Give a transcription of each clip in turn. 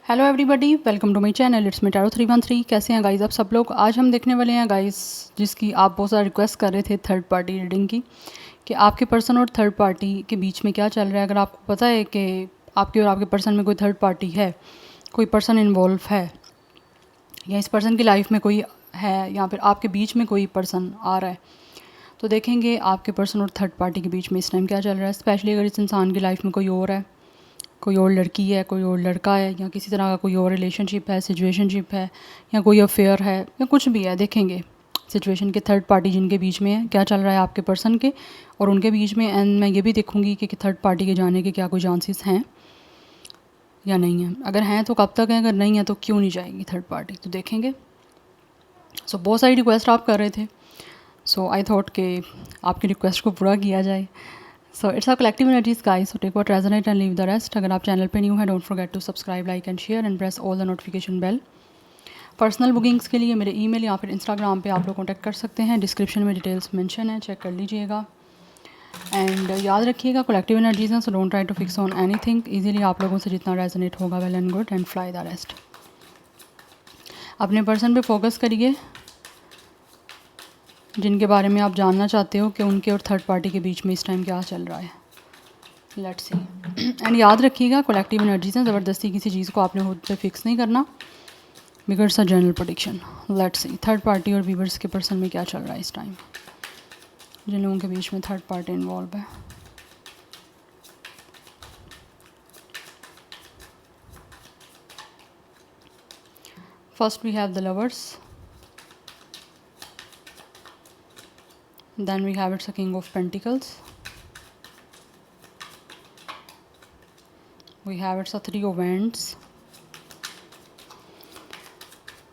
Hello everybody, welcome to my channel. It's me tarot 313। कैसे हैं guys आप सब लोग। आज हम देखने वाले हैं गाइस, जिसकी आप बहुत ज़्यादा रिक्वेस्ट कर रहे थे, थर्ड पार्टी रीडिंग की, कि आपके पर्सन और थर्ड पार्टी के बीच में क्या चल रहा है। अगर आपको पता है कि आपके और आपके पर्सन में कोई थर्ड पार्टी है, कोई पर्सन इन्वॉल्व है, या इस पर्सन की लाइफ में कोई है, या फिर आपके बीच में कोई पर्सन आ रहा है, तो देखेंगे आपके पर्सन और थर्ड पार्टी के बीच में इस टाइम क्या चल रहा है। स्पेशली अगर इस इंसान की लाइफ में कोई और है, कोई और लड़की है, कोई और लड़का है, या किसी तरह का कोई और रिलेशनशिप है, सिचुएशनशिप है, या कोई अफेयर है, या कुछ भी है। देखेंगे सिचुएशन के थर्ड पार्टी जिनके बीच में है, क्या चल रहा है आपके पर्सन के और उनके बीच में। एंड मैं ये भी देखूंगी कि थर्ड पार्टी के जाने के क्या कोई चांसेस हैं या नहीं है। अगर हैं तो कब तक है, अगर नहीं है तो क्यों नहीं जाएगी थर्ड पार्टी, तो देखेंगे। सो बहुत सारी रिक्वेस्ट आप कर रहे थे, सो आई थॉट कि आपकी रिक्वेस्ट को पूरा किया जाए। So it's a collective energies guys, so take what resonate and leave the rest. अगर आप चैनल पे न्यू है, don't forget to subscribe, like and share and press all the notification bell. Personal bookings के लिए मेरे email या फिर Instagram पे आप लोग कॉन्टैक्ट कर सकते हैं। डिस्क्रिप्शन में डिटेल्स मेंशन है, चेक कर लीजिएगा। एंड याद रखिएगा कलेक्टिव एनर्जीज हैं, so don't try to fix on anything. Easily आप लोगों से जितना रेजोनेट होगा, well and good, and fly the rest. अपने पर्सन पे फोकस करिए जिनके बारे में आप जानना चाहते हो कि उनके और थर्ड पार्टी के बीच में इस टाइम क्या चल रहा है। Let's see. एंड याद रखिएगा कलेक्टिव एनर्जीज हैं, ज़बरदस्ती किसी चीज़ को आपने खुद पे फिक्स नहीं करना, because a general prediction. Let's see third party और वीवर्स के पर्सन में क्या चल रहा है इस टाइम, जिन लोगों के बीच में थर्ड पार्टी इन्वॉल्व है। First we have the lovers, then we have it's a king of pentacles, we have it's a three of wands।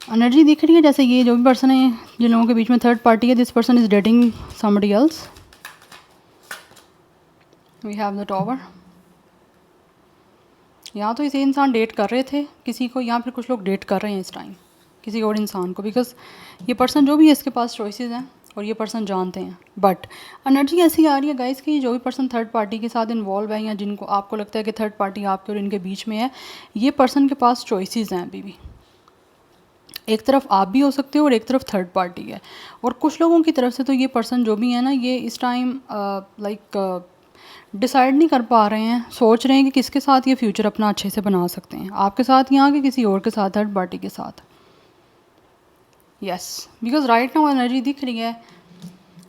Energy दिख रही है जैसे ये जो भी पर्सन है, जिन लोगों के बीच में थर्ड पार्टी है, this person is dating somebody else. We have the tower. या तो इसे इंसान डेट कर रहे थे किसी को, या फिर कुछ लोग डेट कर रहे हैं इस टाइम किसी और इंसान को, बिकॉज ये पर्सन जो भी है इसके पास चॉइसेस हैं और ये पर्सन जानते हैं। बट एनर्जी ऐसी आ रही है गाइस कि जो भी पर्सन थर्ड पार्टी के साथ इन्वॉल्व है, या जिनको आपको लगता है कि थर्ड पार्टी आपके और इनके बीच में है, ये पर्सन के पास चॉइसेस हैं अभी भी। एक तरफ आप भी हो सकते हो और एक तरफ थर्ड पार्टी है। और कुछ लोगों की तरफ से तो ये पर्सन जो भी है ना, ये इस टाइम डिसाइड नहीं कर पा रहे हैं, सोच रहे हैं कि किसके साथ ये फ्यूचर अपना अच्छे से बना सकते हैं, आपके साथ या कि किसी और के साथ, थर्ड पार्टी के साथ। Yes, because right now energy दिख रही है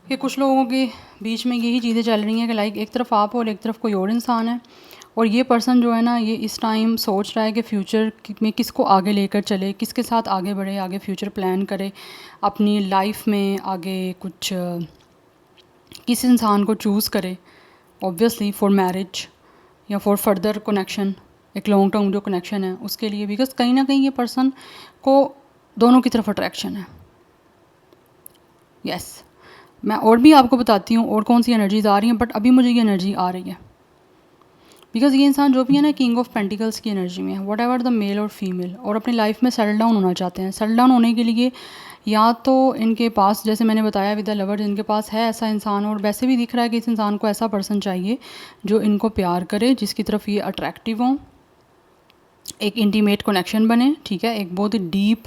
कि कुछ लोगों के बीच में यही चीज़ें चल रही हैं कि लाइक एक तरफ आप हो और एक तरफ कोई और इंसान है। और ये पर्सन जो है ना, ये इस टाइम सोच रहा है कि फ्यूचर में किसको आगे लेकर चले, किसके साथ आगे बढ़े, आगे फ्यूचर प्लान करे अपनी लाइफ में, आगे कुछ किस इंसान को चूज़ करे, ऑब्वियसली फॉर मैरिज या फॉर फर्दर कनेक्शन, एक लॉन्ग टर्म जो कनेक्शन है उसके लिए। बिकॉज कहीं ना कहीं ये पर्सन को दोनों की तरफ अट्रैक्शन है। यस, मैं और भी आपको बताती हूँ और कौन सी एनर्जीज आ रही हैं, बट अभी मुझे ये एनर्जी आ रही है बिकॉज ये इंसान जो भी है ना, किंग ऑफ पेंटिकल्स की एनर्जी में है, वट एवर द मेल और फीमेल, और अपनी लाइफ में सेटल डाउन होना चाहते हैं। सेटल डाउन होने के लिए या तो इनके पास, जैसे मैंने बताया विद द लवर्स, इनके पास है ऐसा इंसान, और वैसे भी दिख रहा है कि इस इंसान को ऐसा पर्सन चाहिए जो इनको प्यार करे, जिसकी तरफ ये अट्रैक्टिव हों, एक इंटीमेट कनेक्शन बने, ठीक है, एक बहुत ही डीप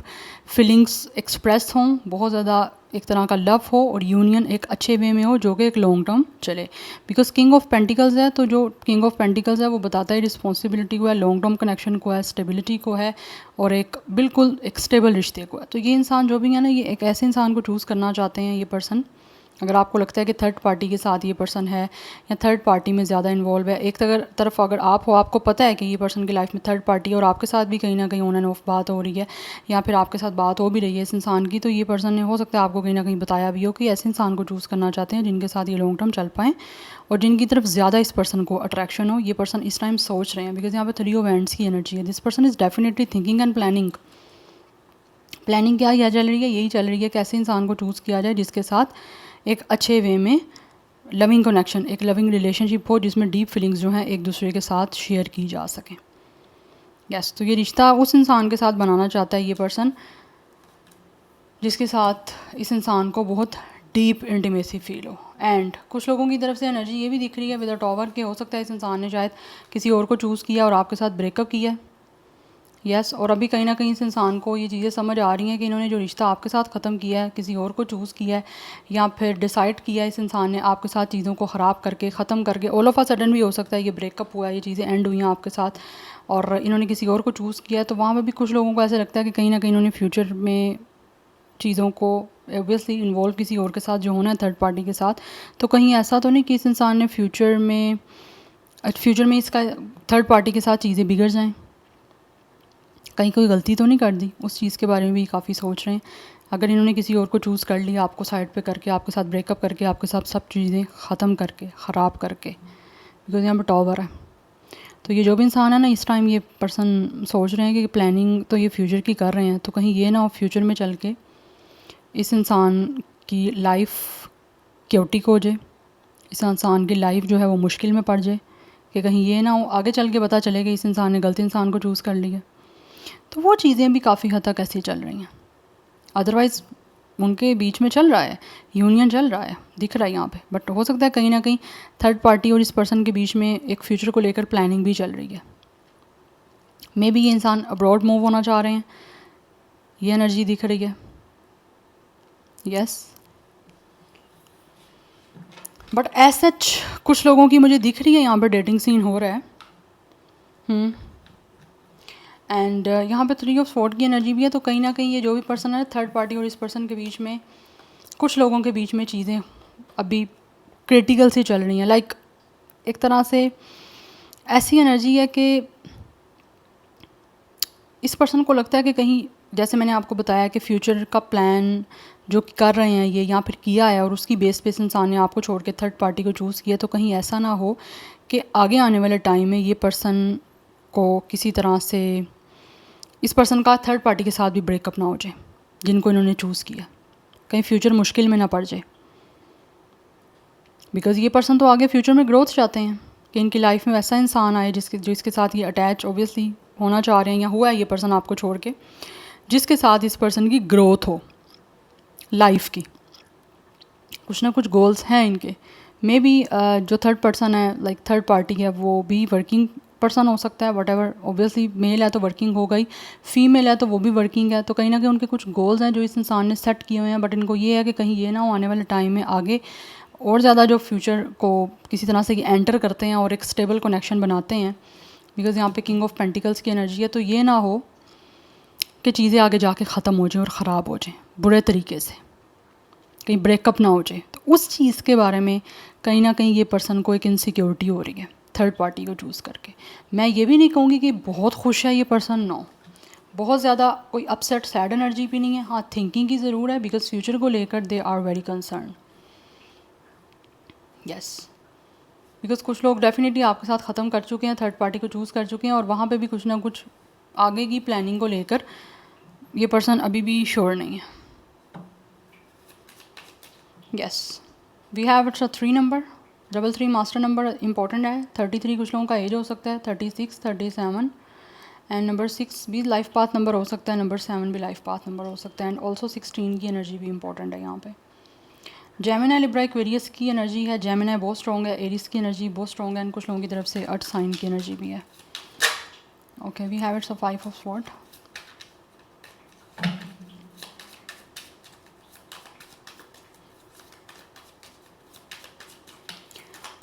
फीलिंग्स एक्सप्रेस हों, बहुत ज़्यादा एक तरह का लव हो, और यूनियन एक अच्छे वे में हो जो कि एक लॉन्ग टर्म चले। बिकॉज किंग ऑफ पेंटिकल्स है, तो जो किंग ऑफ पेंटिकल्स है वो बताता है रिस्पॉन्सिबिलिटी को है, लॉन्ग टर्म कनेक्शन को है, स्टेबिलिटी को है, और एक बिल्कुल एक स्टेबल रिश्ते को है। तो ये इंसान जो भी है ना, ये एक ऐसे इंसान को चूज़ करना चाहते हैं ये पर्सन। अगर आपको लगता है कि थर्ड पार्टी के साथ ये पर्सन है या थर्ड पार्टी में ज़्यादा इन्वॉल्व है, एक तरफ अगर आप हो, आपको पता है कि ये पर्सन की लाइफ में थर्ड पार्टी है और आपके साथ भी कहीं ना कहीं ऑन एंड ऑफ बात हो रही है, या फिर आपके साथ बात हो भी रही है इस इंसान की, तो ये पर्सन ने हो सकता है आपको कहीं ना कहीं बताया भी हो कि ऐसे इंसान को चूज़ करना चाहते हैं जिनके साथ ये लॉन्ग टर्म चल पाएँ और जिनकी तरफ ज़्यादा इस पर्सन को अट्रैक्शन हो। ये पर्सन इस टाइम सोच रहे हैं, बिकॉज यहाँ पर थ्री ऑफ हैंड्स की एनर्जी है। This person is definitely thinking and planning. Planning क्या यह चल रही है, यही चल रही है कैसे इंसान को चूज़ किया जाए जिसके साथ एक अच्छे वे में लविंग कनेक्शन, एक लविंग रिलेशनशिप हो, जिसमें डीप फीलिंग्स जो हैं एक दूसरे के साथ शेयर की जा सकें। यस, तो ये रिश्ता उस इंसान के साथ बनाना चाहता है ये पर्सन जिसके साथ इस इंसान को बहुत डीप इंटीमेसी फील हो। एंड कुछ लोगों की तरफ से एनर्जी ये भी दिख रही है विद अ टॉवर के, हो सकता है इस इंसान ने शायद किसी और को चूज़ किया और आपके साथ ब्रेकअप किया है, यस और अभी कहीं ना कहीं इस इंसान को ये चीज़ें समझ आ रही हैं कि इन्होंने जो रिश्ता आपके साथ ख़त्म किया है, किसी और को चूज़ किया है, या फिर डिसाइड किया है इस इंसान ने आपके साथ चीज़ों को ख़राब करके ख़त्म करके, ऑल ऑफ अ सडन भी हो सकता है ये ब्रेकअप हुआ है, ये चीज़ें एंड हुई हैं आपके साथ और इन्होंने किसी और को चूज़ किया है। तो वहाँ पर भी कुछ लोगों को ऐसा लगता है कि कहीं ना कहीं इन्होंने फ्यूचर में चीज़ों को ऑब्वियसली इन्वॉल्व किसी और के साथ जो होना है थर्ड पार्टी के साथ, तो कहीं ऐसा तो नहीं कि इस इंसान ने फ्यूचर में इसका थर्ड पार्टी के साथ चीज़ें बिगड़ जाएं, कहीं कोई गलती तो नहीं कर दी, उस चीज़ के बारे में भी काफ़ी सोच रहे हैं। अगर इन्होंने किसी और को चूज़ कर लिया आपको साइड पे करके, आपके साथ ब्रेकअप करके, आपके साथ सब चीज़ें ख़त्म करके, ख़राब करके, बिकॉज यहाँ पर टॉवर है। तो ये जो भी इंसान है ना, इस टाइम ये पर्सन सोच रहे हैं कि प्लानिंग तो ये फ्यूचर की कर रहे हैं, तो कहीं ये ना हो फ्यूचर में चल के इस इंसान की लाइफ क्योटिक हो जाए, इस इंसान की लाइफ जो है वो मुश्किल में पड़ जाए, कि कहीं ये ना हो आगे चल के पता चले कि इस इंसान ने गलत इंसान को चूज़ कर लिया। तो वो चीज़ें भी काफ़ी हद तक ऐसी चल रही हैं। अदरवाइज़ उनके बीच में चल रहा है, यूनियन चल रहा है, दिख रहा है यहाँ पे, बट हो सकता है कहीं ना कहीं थर्ड पार्टी और इस पर्सन के बीच में एक फ्यूचर को लेकर प्लानिंग भी चल रही है। मे बी ये इंसान अब्रॉड मूव होना चाह रहे हैं, ये एनर्जी दिख रही है। यस बट एज सच कुछ लोगों की मुझे दिख रही है यहाँ पर डेटिंग सीन हो रहा है। एंड यहाँ पे 3 ऑफ स्वॉर्ड की एनर्जी भी है, तो कहीं ना कहीं ये जो भी पर्सन है थर्ड पार्टी और इस पर्सन के बीच में, कुछ लोगों के बीच में चीज़ें अभी क्रिटिकल सी चल रही हैं। लाइक एक तरह से ऐसी एनर्जी है कि इस पर्सन को लगता है कि कहीं, जैसे मैंने आपको बताया कि फ्यूचर का प्लान जो कर रहे हैं ये, या फिर किया है और उसकी बेस पे इस इंसान ने आपको छोड़ के थर्ड पार्टी को चूज़ किया, तो कहीं ऐसा ना हो कि आगे आने वाले टाइम में ये पर्सन को किसी तरह से इस पर्सन का थर्ड पार्टी के साथ भी ब्रेकअप ना हो जाए, जिनको इन्होंने चूज़ किया, कहीं फ्यूचर मुश्किल में ना पड़ जाए। बिकॉज़ ये पर्सन तो आगे फ्यूचर में ग्रोथ चाहते हैं कि इनकी लाइफ में वैसा इंसान आए जिसके साथ ये अटैच ऑब्वियसली होना चाह रहे हैं, या हुआ है ये पर्सन आपको छोड़ के, जिसके साथ इस पर्सन की ग्रोथ हो लाइफ की। कुछ ना कुछ गोल्स हैं इनके। मे बी जो थर्ड पर्सन है, लाइक थर्ड पार्टी है, वो भी वर्किंग पर्सन हो सकता है, वट एवर, ऑब्वियसली मेल है तो वर्किंग हो गई, फीमेल है तो वो भी वर्किंग है। तो कहीं ना कहीं उनके कुछ गोल्स हैं जो इस इंसान ने सेट किए हुए हैं, बट इनको ये है कि कहीं ये ना हो आने वाले टाइम में आगे और ज़्यादा जो फ्यूचर को किसी तरह से एंटर करते हैं और एक स्टेबल कनेक्शन बनाते हैं, बिकॉज यहाँ पे किंग ऑफ पेंटिकल्स की एनर्जी है, तो ये ना हो कि चीज़ें आगे जाके ख़त्म हो जाएं और ख़राब हो जाएं बुरे तरीके से, कहीं ब्रेकअप ना हो जाए। तो उस चीज़ के बारे में कहीं ना कहीं ये पर्सन को एक इनसिक्योरिटी हो रही है थर्ड पार्टी को चूज़ करके। मैं ये भी नहीं कहूँगी कि बहुत खुश है ये पर्सन, नो, बहुत ज़्यादा कोई अपसेट सैड एनर्जी भी नहीं है। हाँ, थिंकिंग की ज़रूर है, बिकॉज फ्यूचर को लेकर they are very concern. Yes, because कुछ लोग डेफिनेटली आपके साथ ख़त्म कर चुके हैं, थर्ड पार्टी को चूज़ कर चुके हैं, और वहाँ पे भी कुछ ना कुछ आगे की प्लानिंग को लेकर ये पर्सन अभी भी श्योर नहीं है। Yes, we have it's a 3 number, 3 master number important है। 33 कुछ लोगों का एज हो सकता है, 36, 37, एंड नंबर 6 भी लाइफ पाथ नंबर हो सकता है, नंबर 7 भी लाइफ पाथ नंबर हो सकता है, एंड ऑल्सो 16 की एनर्जी भी इंपॉर्टेंट है यहाँ पे। जेमिनी, लिब्रा, एक्वेरियस की एनर्जी है, जेमिनी बहुत स्ट्रॉन्ग है, एरिस की एनर्जी बहुत स्ट्रॉन्ग है, एंड कुछ लोगों की तरफ से अर्थ साइन की एनर्जी भी है। Okay, we have it's a 5 of sword.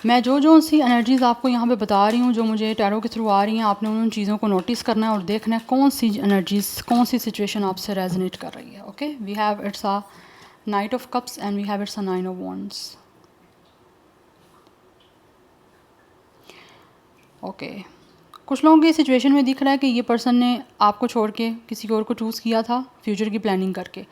मैं जो सी एनर्जीज़ आपको यहाँ पे बता रही हूँ, जो मुझे टैरो के थ्रू आ रही हैं, आपने उन चीज़ों को नोटिस करना है और देखना है कौन सी एनर्जीज़, कौन सी सिचुएशन आपसे रेजोनेट कर रही है। Okay, we have it's a knight of cups and we have it's a 9 of wands. Okay, कुछ लोगों की सिचुएशन में दिख रहा है कि ये पर्सन ने आपको छोड़ के किसी और को चूज़ किया था फ्यूचर की प्लानिंग करके,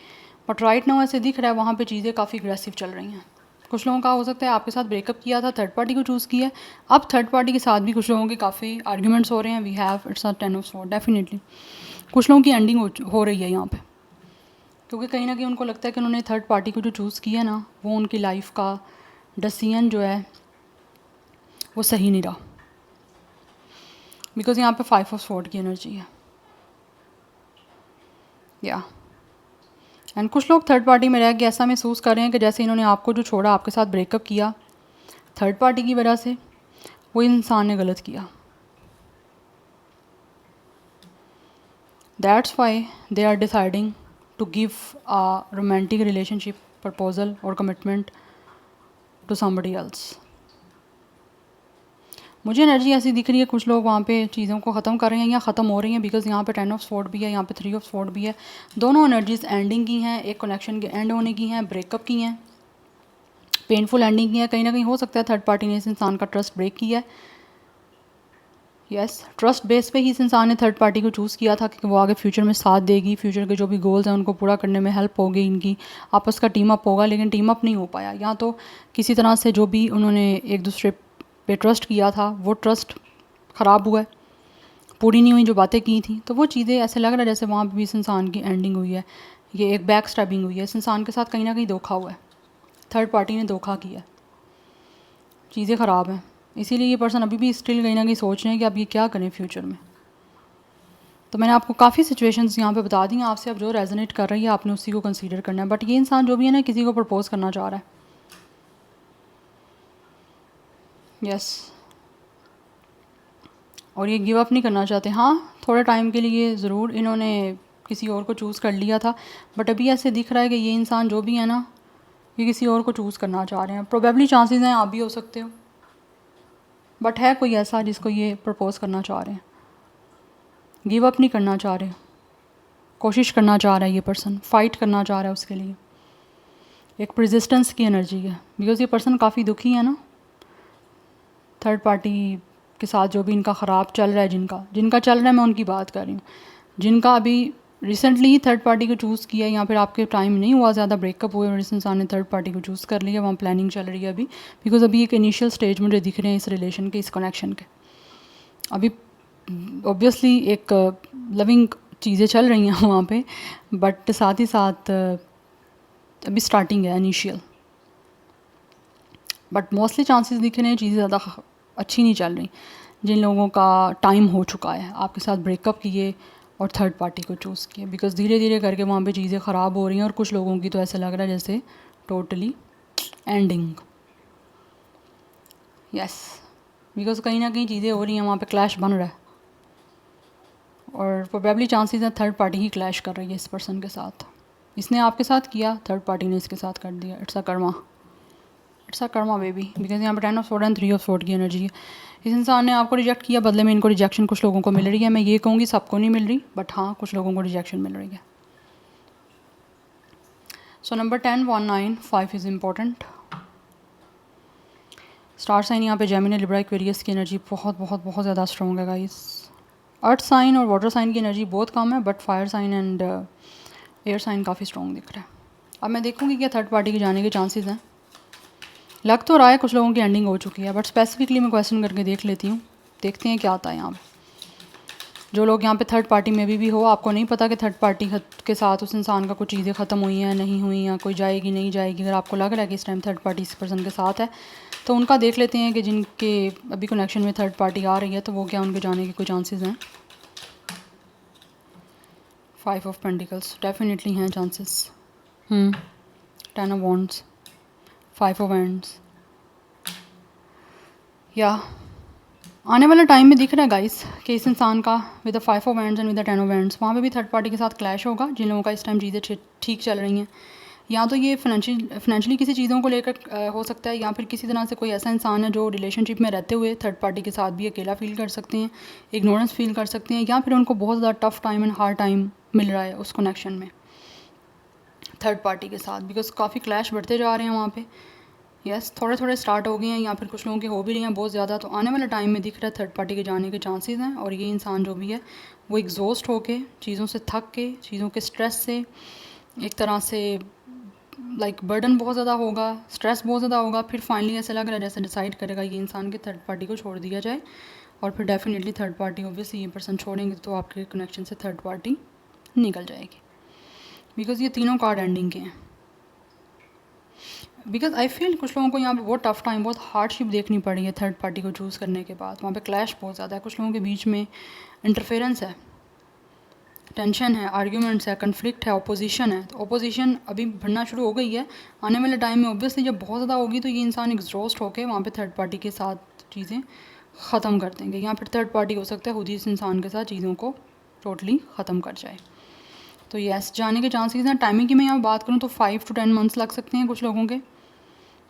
बट राइट नाउ ऐसे दिख रहा है वहाँ पे चीज़ें काफ़ी अग्रेसिव चल रही हैं। कुछ लोगों का हो सकता है आपके साथ ब्रेकअप किया था, थर्ड पार्टी को चूज़ किया है, अब थर्ड पार्टी के साथ भी कुछ लोगों के काफ़ी आर्ग्यूमेंट्स हो रहे हैं। We have it's a 10 of sword. Definitely कुछ लोगों की एंडिंग हो रही है यहाँ पे, क्योंकि कहीं ना कहीं उनको लगता है कि उन्होंने थर्ड पार्टी को जो चूज़ किया ना, वो उनकी लाइफ का डिसीजन जो है वो सही नहीं रहा, बिकॉज यहाँ पे 5 ऑफ स्वॉर्ड की एनर्जी है। या एंड कुछ लोग थर्ड पार्टी में रह के ऐसा महसूस कर रहे हैं कि जैसे इन्होंने आपको जो छोड़ा, आपके साथ ब्रेकअप किया थर्ड पार्टी की वजह से, वो इंसान ने गलत किया। That's why they are deciding to give a romantic relationship proposal और कमिटमेंट टू समबडी एल्स। मुझे एनर्जी ऐसी दिख रही है कुछ लोग वहाँ पे चीज़ों को ख़त्म कर रहे हैं या ख़त्म हो रही हैं, बिकॉज़ यहाँ पे 10 ऑफ स्वॉर्ड भी है, यहाँ पे 3 ऑफ स्वॉर्ड भी है। दोनों एनर्जीज एंडिंग की हैं, एक कनेक्शन के एंड होने की हैं, ब्रेकअप की हैं, पेनफुल एंडिंग की है। कहीं ना कहीं हो सकता है थर्ड पार्टी ने इस इंसान का ट्रस्ट ब्रेक किया है। यस, ट्रस्ट बेस पे ही इस इंसान ने थर्ड पार्टी को चूज़ किया था कि वो आगे फ्यूचर में साथ देगी, फ्यूचर के जो भी गोल्स हैं उनको पूरा करने में हेल्प होगी, इनकी आपस का टीम अप होगा, लेकिन टीम अप नहीं हो पाया। या तो किसी तरह से जो भी उन्होंने एक दूसरे पे ट्रस्ट किया था वो ट्रस्ट ख़राब हुआ है, पूरी नहीं हुई जो बातें की थी, तो वो चीज़ें ऐसे लग रहा है जैसे वहाँ पर भी इस इंसान की एंडिंग हुई है। ये एक बैक स्टैबिंग हुई है, इस इंसान के साथ कहीं ना कहीं धोखा हुआ है, थर्ड पार्टी ने धोखा किया, चीज़ें ख़राब हैं। इसीलिए ये पर्सन अभी भी स्टिल कहीं ना कहीं सोच रहे हैं कि अब ये क्या करें फ्यूचर में। तो मैंने आपको काफ़ी सिचुएशंस यहाँ पे बता दी हैं, आपसे अब जो रेजोनेट कर रही है आपने उसी को कंसीडर करना है। बट ये इंसान जो भी है ना किसी को प्रपोज करना चाह रहा है। यस, और ये गिव अप नहीं करना चाहते। हाँ, थोड़े टाइम के लिए ज़रूर इन्होंने किसी और को चूज़ कर लिया था, बट अभी ऐसे दिख रहा है कि ये इंसान जो भी है ना ये किसी और को चूज़ करना चाह रहे हैं। प्रोबेबली चांसेस हैं आप भी हो सकते हो, बट है कोई ऐसा जिसको ये प्रपोज करना चाह रहे हैं, गिव अप नहीं करना चाह रहे, कोशिश करना चाह रहा है ये पर्सन, फ़ाइट करना चाह रहा है उसके लिए। एक रेजिस्टेंस की एनर्जी है, बिकॉज़ ये पर्सन काफ़ी दुखी है ना थर्ड पार्टी के साथ, जो भी इनका ख़राब चल रहा है, जिनका चल रहा है, मैं उनकी बात कर रही हूँ। जिनका अभी रिसेंटली ही थर्ड पार्टी को चूज़ किया या फिर आपके टाइम नहीं हुआ ज़्यादा ब्रेकअप हुए और इस इंसान ने थर्ड पार्टी को चूज़ कर लिया, वहाँ प्लानिंग चल रही है अभी, बिकॉज़ अभी एक इनिशियल स्टेज मुझे दिख रहे हैं इस रिलेशन के, इस कनेक्शन के। अभी ऑब्वियसली एक लविंग चीज़ें चल रही हैं वहाँ पे, बट साथ ही साथ अभी स्टार्टिंग है, इनिशियल। बट मोस्टली चांसेस दिख रहे हैं चीज़ें ज़्यादा अच्छी नहीं चल रही। जिन लोगों का टाइम हो चुका है आपके साथ ब्रेकअप किए और थर्ड पार्टी को चूज़ किए, बिकॉज़ धीरे धीरे करके वहाँ पे चीज़ें ख़राब हो रही हैं और कुछ लोगों की तो ऐसा लग रहा है जैसे टोटली एंडिंग। यस, बिकॉज़ कहीं ना कहीं चीज़ें हो रही हैं, वहाँ पे क्लैश बन रहा है और प्रोबेबली चांसेस हैं थर्ड पार्टी ही क्लैश कर रही है इस पर्सन के साथ। इसने आपके साथ किया, थर्ड पार्टी ने इसके साथ कर दिया। It's a Karma baby, because यहाँ पर 10 of sword and 3 of sword की एनर्जी है। इस इंसान ने आपको रिजेक्ट किया, बदले में इनको रिजेक्शन कुछ लोगों को मिल रही है। मैं ये कहूँगी सबको नहीं मिल रही, बट हाँ कुछ लोगों को रिजेक्शन मिल रही है। So number 10, 1, 9, 5 is important. Star sign यहाँ पे जेमिनी, लिब्रा, एक्वेरियस की एनर्जी बहुत बहुत बहुत ज़्यादा स्ट्रॉन्ग है गाइस। अर्थ साइन और वाटर साइन की एनर्जी बहुत कम है, but fire sign and air sign काफ़ी स्ट्रॉन्ग दिख रहा है। अब मैं देखूँगी क्या थर्ड पार्टी के जाने के चांसेस हैं। लग तो रहा है कुछ लोगों की एंडिंग हो चुकी है, बट स्पेसिफिकली मैं क्वेश्चन करके देख लेती हूँ, देखते हैं क्या आता है यहाँ पे। जो लोग यहाँ पे थर्ड पार्टी में भी हो, आपको नहीं पता कि थर्ड पार्टी के साथ उस इंसान का कुछ चीज़ें ख़त्म हुई हैं नहीं हुई, या कोई जाएगी नहीं जाएगी, अगर आपको लग रहा है कि इस टाइम थर्ड पार्टी इस पर्सन के साथ है, तो उनका देख लेते हैं कि जिनके अभी कनेक्शन में थर्ड पार्टी आ रही है, तो वो क्या उनके जाने के कोई चांसेस हैं। 5 ऑफ पेंटिकल्स डेफिनेटली हैं chances. 10 of wands, 5 of hands. या आने वाले टाइम में दिख रहा है गाइस कि इस इंसान का with the 5 of hands and with the 10 of hands वहाँ पे भी थर्ड पार्टी के साथ क्लैश होगा। जिन लोगों का इस टाइम चीज़ें ठीक चल रही हैं, या तो ये फाइनेंशियली किसी चीज़ों को लेकर हो सकता है, या फिर किसी तरह से कोई ऐसा इंसान है जो रिलेशनशिप में रहते हुए थर्ड पार्टी के साथ भी अकेला फील कर सकते हैं, इग्नोरेंस फील कर सकते हैं, या फिर उनको बहुत ज़्यादा tough time and hard time मिल रहा है उस कनेक्शन में थर्ड पार्टी के साथ, बिकॉज काफ़ी क्लैश बढ़ते जा रहे हैं वहाँ पे। यस, थोड़े थोड़े स्टार्ट हो गए हैं, या फिर कुछ लोगों के हो भी रही हैं बहुत ज़्यादा। तो आने वाले टाइम में दिख रहा है थर्ड पार्टी के जाने के चांसेस हैं, और ये इंसान जो भी है वो एग्जॉस्ट होके, चीज़ों से थक के, चीज़ों के स्ट्रेस से, एक तरह से लाइक बर्डन बहुत ज़्यादा होगा, स्ट्रेस बहुत ज़्यादा होगा, फिर फाइनली ऐसा लग रहा है जैसे डिसाइड करेगा ये इंसान के थर्ड पार्टी को छोड़ दिया जाए, और फिर डेफिनेटली थर्ड पार्टी ऑब्वियसली ये पर्सन छोड़ेंगे तो आपके कनेक्शन से थर्ड पार्टी निकल जाएगी, बिकॉज़ ये तीनों कार्ड एंडिंग के हैं। बिकॉज आई फील कुछ लोगों को यहाँ पे बहुत टफ टाइम, बहुत हार्डशिप देखनी पड़ी है थर्ड पार्टी को चूज़ करने के बाद। वहाँ पे क्लैश बहुत ज़्यादा है, कुछ लोगों के बीच में इंटरफेरेंस है, टेंशन है, आर्ग्यूमेंट्स है, कन्फ्लिक्ट है, ओपोजिशन है। तो ओपोजिशन अभी बढ़ना शुरू हो गई है, आने वाले टाइम में ऑब्वियसली जब बहुत ज़्यादा होगी तो ये इंसान एग्जॉस्ट होकर वहाँ पे थर्ड पार्टी के साथ चीज़ें ख़त्म कर देंगे, या फिर थर्ड पार्टी हो सकता है खुद ही इस इंसान के साथ चीज़ों को टोटली ख़त्म कर जाए। तो यस, जाने के चांसेस हैं। टाइमिंग की मैं यहाँ बात करूँ तो 5 to 10 मंथ्स लग सकते हैं कुछ लोगों के।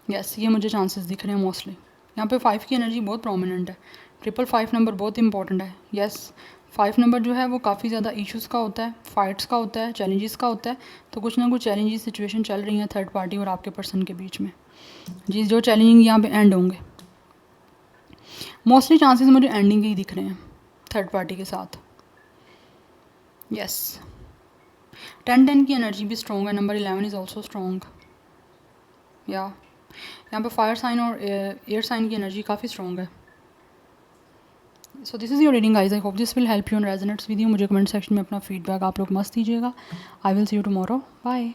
यस, ये मुझे चांसेस दिख रहे हैं मोस्टली। यहाँ पे 5 की एनर्जी बहुत प्रोमिनेंट है। 555 नंबर बहुत इंपॉर्टेंट है। यस, 5 नंबर जो है वो काफ़ी ज़्यादा इश्यूज़ का होता है, फाइट्स का होता है, चैलेंजेस का होता है। तो कुछ ना कुछ चैलेंजिंग सिचुएशन चल रही हैं थर्ड पार्टी और आपके पर्सन के बीच में। जी, जो चैलेंजिंग यहाँ पे एंड होंगे। मोस्टली चांसेस मुझे एंडिंग के ही दिख रहे हैं थर्ड पार्टी के साथ। यस, 10-10 की एनर्जी भी स्ट्रॉन्ग है। Number 11 is also strong. या यहाँ पे फायर साइन और एयर साइन की एनर्जी काफ़ी स्ट्रॉन्ग है। So this is your reading guys. I hope this will help you and resonates with you. मुझे कमेंट सेक्शन में अपना फीडबैक आप लोग मस्त दीजिएगा। I will see you tomorrow. Bye.